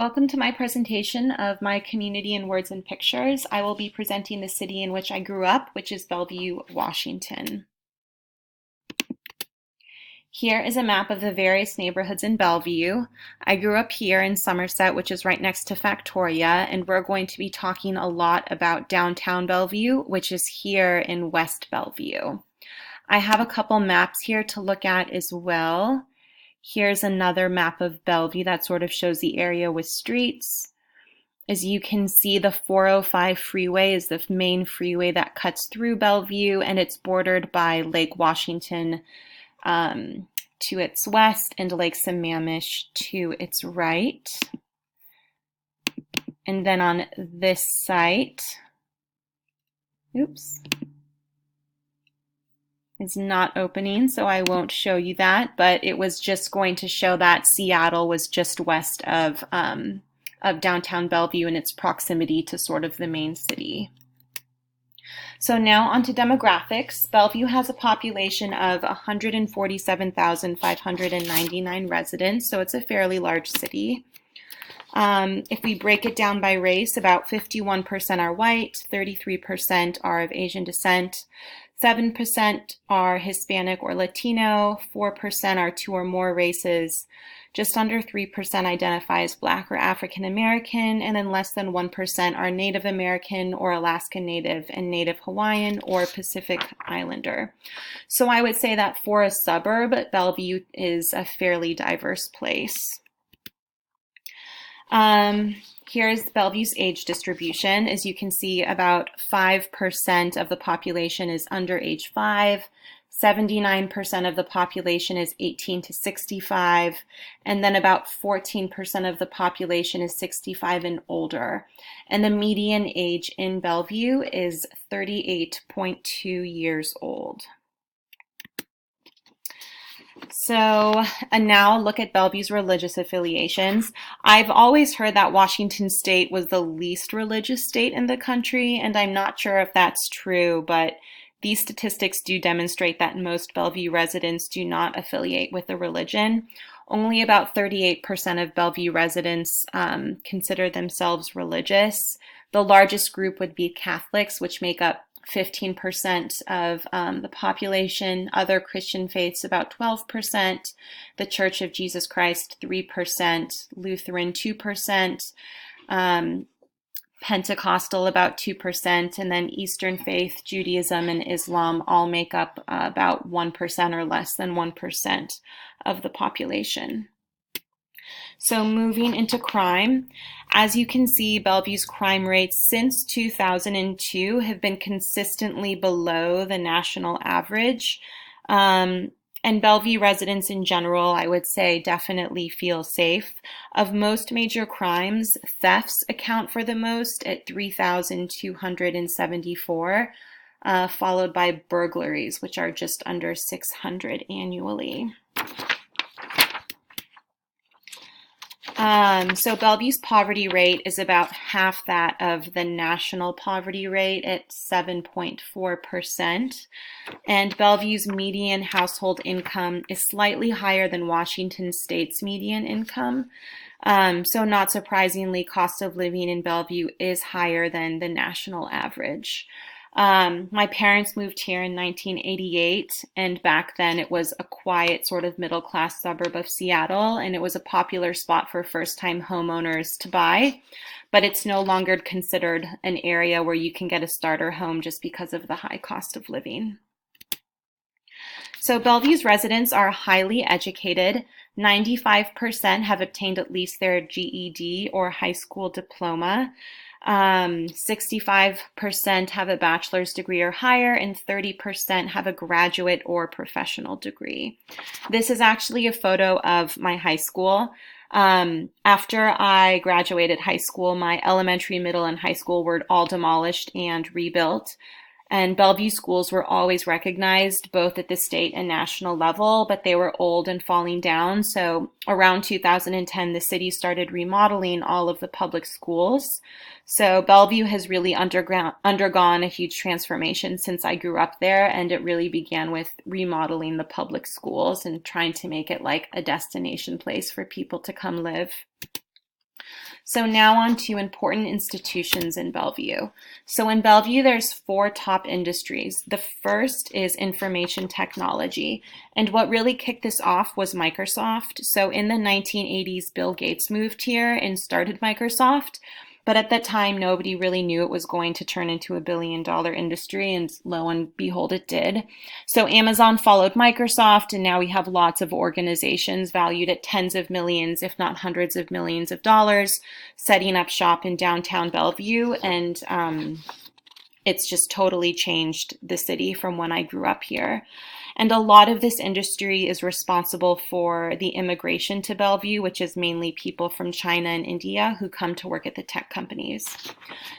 Welcome to my presentation of my community in words and pictures. I will be presenting the city in which I grew up, which is Bellevue, Washington. Here is a map of the various neighborhoods in Bellevue. I grew up here in Somerset, which is right next to Factoria, and we're going to be talking a lot about downtown Bellevue, which is here in West Bellevue. I have a couple maps here to look at as well. Here's another map of Bellevue that sort of shows the area with streets. As you can see, the 405 freeway is the main freeway that cuts through Bellevue, and it's bordered by Lake Washington to its west and Lake Sammamish to its right. And then on this site, is not opening, so I won't show you that, but it was just going to show that Seattle was just west of downtown Bellevue in its proximity to sort of the main city. So now onto demographics. Bellevue has a population of 147,599 residents, so it's a fairly large city. If we break it down by race, about 51% are white, 33% are of Asian descent, 7% are Hispanic or Latino, 4% are two or more races, just under 3% identify as Black or African American, and then less than 1% are Native American or Alaskan Native and Native Hawaiian or Pacific Islander. So I would say that for a suburb, Bellevue is a fairly diverse place. Here's Bellevue's age distribution. As you can see, about 5% of the population is under age 5, 79% of the population is 18 to 65, and then about 14% of the population is 65 and older. And the median age in Bellevue is 38.2 years old. So, and now look at Bellevue's religious affiliations. I've always heard that Washington State was the least religious state in the country, and I'm not sure if that's true, but these statistics do demonstrate that most Bellevue residents do not affiliate with a religion. Only about 38% of Bellevue residents consider themselves religious. The largest group would be Catholics, which make up 15% of the population, other Christian faiths about 12%, the Church of Jesus Christ 3%, Lutheran 2%, Pentecostal about 2%, and then Eastern faith, Judaism, and Islam all make up about 1% or less than 1% of the population. So moving into crime, as you can see, Bellevue's crime rates since 2002 have been consistently below the national average. And Bellevue residents in general, I would say, definitely feel safe. Of most major crimes, thefts account for the most at 3,274, followed by burglaries, which are just under 600 annually. So Bellevue's poverty rate is about half that of the national poverty rate at 7.4%. And Bellevue's median household income is slightly higher than Washington State's median income. So not surprisingly, cost of living in Bellevue is higher than the national average. My parents moved here in 1988, and back then it was a quiet sort of middle-class suburb of Seattle, and it was a popular spot for first-time homeowners to buy, but it's no longer considered an area where you can get a starter home just because of the high cost of living. So Bellevue's residents are highly educated. 95% have obtained at least their GED or high school diploma. 65% have a bachelor's degree or higher, and 30% have a graduate or professional degree. This is actually a photo of my high school. After I graduated high school, my elementary, middle, and high school were all demolished and rebuilt. And Bellevue schools were always recognized both at the state and national level, but they were old and falling down. So around 2010, the city started remodeling all of the public schools. So Bellevue has really undergone a huge transformation since I grew up there, and it really began with remodeling the public schools and trying to make it like a destination place for people to come live. So now on to important institutions in Bellevue. So in Bellevue, there's four top industries. The first is information technology. And what really kicked this off was Microsoft. So in the 1980s, Bill Gates moved here and started Microsoft. But at that time, nobody really knew it was going to turn into a billion-dollar industry, and lo and behold, it did. So Amazon followed Microsoft, and now we have lots of organizations valued at tens of millions, if not hundreds of millions of dollars, setting up shop in downtown Bellevue, and it's just totally changed the city from when I grew up here. And a lot of this industry is responsible for the immigration to Bellevue, which is mainly people from China and India who come to work at the tech companies.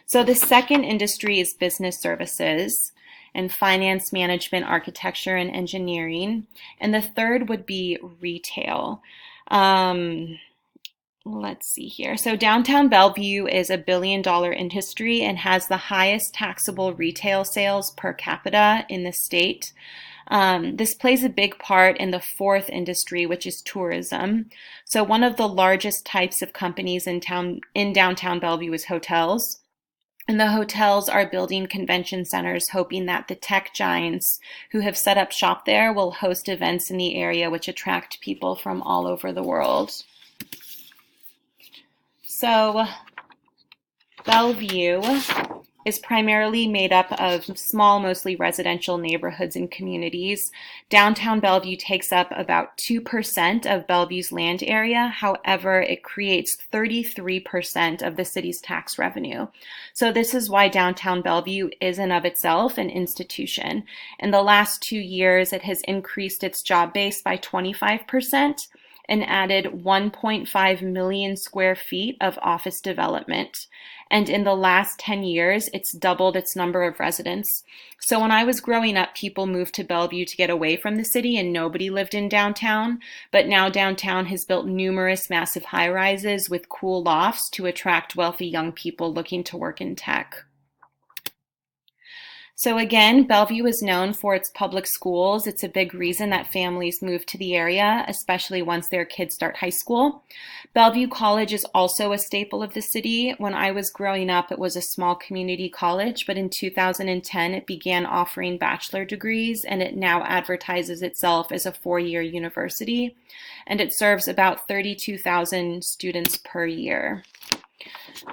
So the second industry is business services and finance, management, architecture, and engineering. And the third would be retail. Let's see here. So downtown Bellevue is a billion-dollar industry and has the highest taxable retail sales per capita in the state. This plays a big part in the fourth industry, which is tourism. So one of the largest types of companies in downtown Bellevue is hotels. And the hotels are building convention centers, hoping that the tech giants who have set up shop there will host events in the area which attract people from all over the world. So Bellevue is primarily made up of small, mostly residential neighborhoods and communities. Downtown Bellevue takes up about 2% of Bellevue's land area. However, it creates 33% of the city's tax revenue. So this is why downtown Bellevue is in of itself an institution. In the last 2 years, it has increased its job base by 25%. And added 1.5 million square feet of office development. And in the last 10 years, it's doubled its number of residents. So when I was growing up, people moved to Bellevue to get away from the city and nobody lived in downtown. But now downtown has built numerous massive high-rises with cool lofts to attract wealthy young people looking to work in tech. So again, Bellevue is known for its public schools. It's a big reason that families move to the area, especially once their kids start high school. Bellevue College is also a staple of the city. When I was growing up, it was a small community college, but in 2010, it began offering bachelor degrees, and it now advertises itself as a 4-year university, and it serves about 32,000 students per year.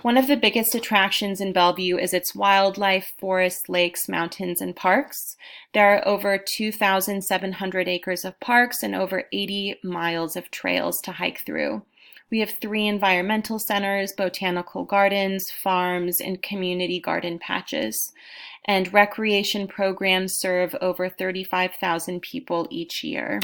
One of the biggest attractions in Bellevue is its wildlife, forests, lakes, mountains, and parks. There are over 2,700 acres of parks and over 80 miles of trails to hike through. We have 3 environmental centers, botanical gardens, farms, and community garden patches. And recreation programs serve over 35,000 people each year.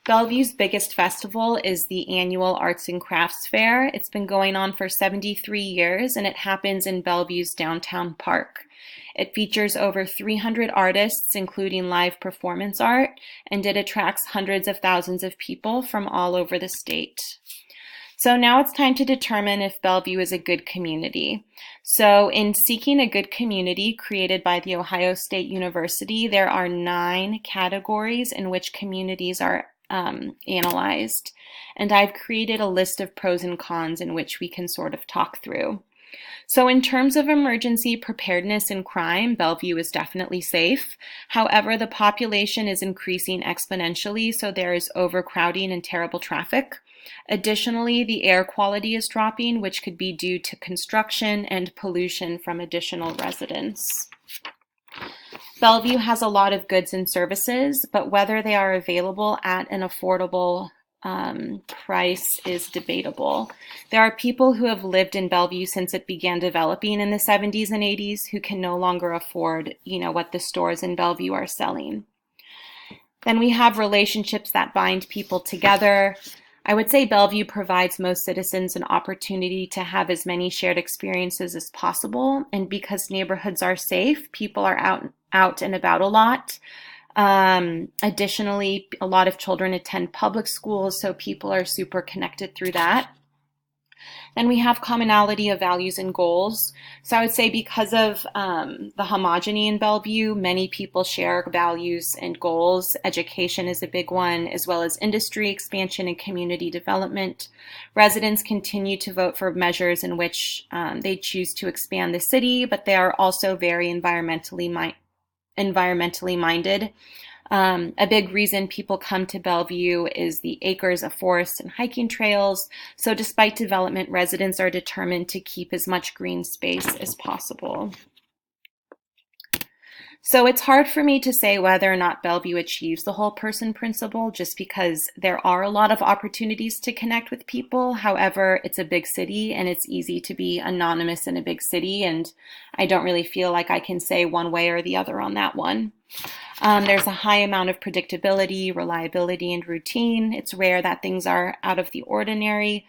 Bellevue's biggest festival is the annual Arts and Crafts Fair. It's been going on for 73 years, and it happens in Bellevue's downtown park. It features over 300 artists, including live performance art, and it attracts hundreds of thousands of people from all over the state. So now it's time to determine if Bellevue is a good community. So in Seeking a Good Community, created by The Ohio State University, there are 9 categories in which communities are analyzed. And I've created a list of pros and cons in which we can sort of talk through. So in terms of emergency preparedness and crime, Bellevue is definitely safe. However, the population is increasing exponentially, so there is overcrowding and terrible traffic. Additionally, the air quality is dropping, which could be due to construction and pollution from additional residents. Bellevue has a lot of goods and services, but whether they are available at an affordable price is debatable. There are people who have lived in Bellevue since it began developing in the 70s and 80s who can no longer afford, what the stores in Bellevue are selling. Then we have relationships that bind people together. I would say Bellevue provides most citizens an opportunity to have as many shared experiences as possible. And because neighborhoods are safe, people are out and about a lot. Additionally, a lot of children attend public schools, so people are super connected through that. Then we have commonality of values and goals. So I would say because of the homogeny in Bellevue, many people share values and goals. Education is a big one, as well as industry expansion and community development. Residents continue to vote for measures in which they choose to expand the city, but they are also very environmentally minded. A big reason people come to Bellevue is the acres of forest and hiking trails. So despite development, residents are determined to keep as much green space as possible. So it's hard for me to say whether or not Bellevue achieves the whole person principle just because there are a lot of opportunities to connect with people. However, it's a big city and it's easy to be anonymous in a big city, and I don't really feel like I can say one way or the other on that one. There's a high amount of predictability, reliability, and routine. It's rare that things are out of the ordinary.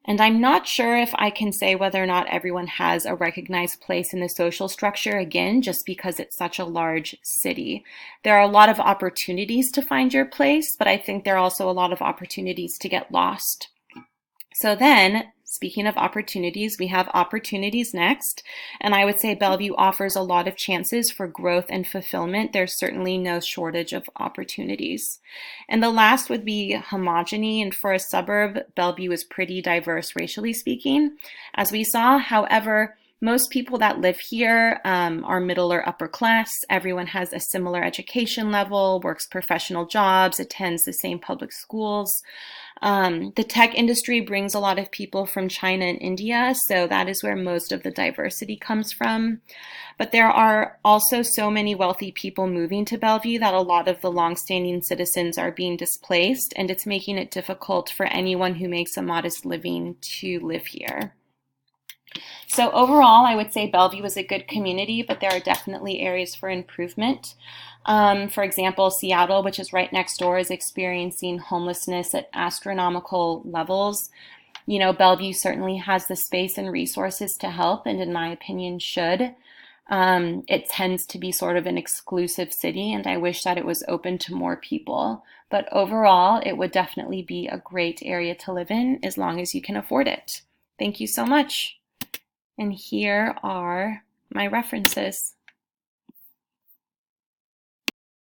And I'm not sure if I can say whether or not everyone has a recognized place in the social structure, again, just because it's such a large city. There are a lot of opportunities to find your place, but I think there are also a lot of opportunities to get lost. So then, speaking of opportunities, we have opportunities next. And I would say Bellevue offers a lot of chances for growth and fulfillment. There's certainly no shortage of opportunities. And the last would be homogeny. And for a suburb, Bellevue is pretty diverse racially speaking, as we saw. However, most people that live here are middle or upper class. Everyone has a similar education level, works professional jobs, attends the same public schools. The tech industry brings a lot of people from China and India, so that is where most of the diversity comes from. But there are also so many wealthy people moving to Bellevue that a lot of the longstanding citizens are being displaced, and it's making it difficult for anyone who makes a modest living to live here. So overall, I would say Bellevue is a good community, but there are definitely areas for improvement. For example, Seattle, which is right next door, is experiencing homelessness at astronomical levels. You know, Bellevue certainly has the space and resources to help, and in my opinion, should. It tends to be sort of an exclusive city, and I wish that it was open to more people. But overall, it would definitely be a great area to live in as long as you can afford it. Thank you so much. And here are my references.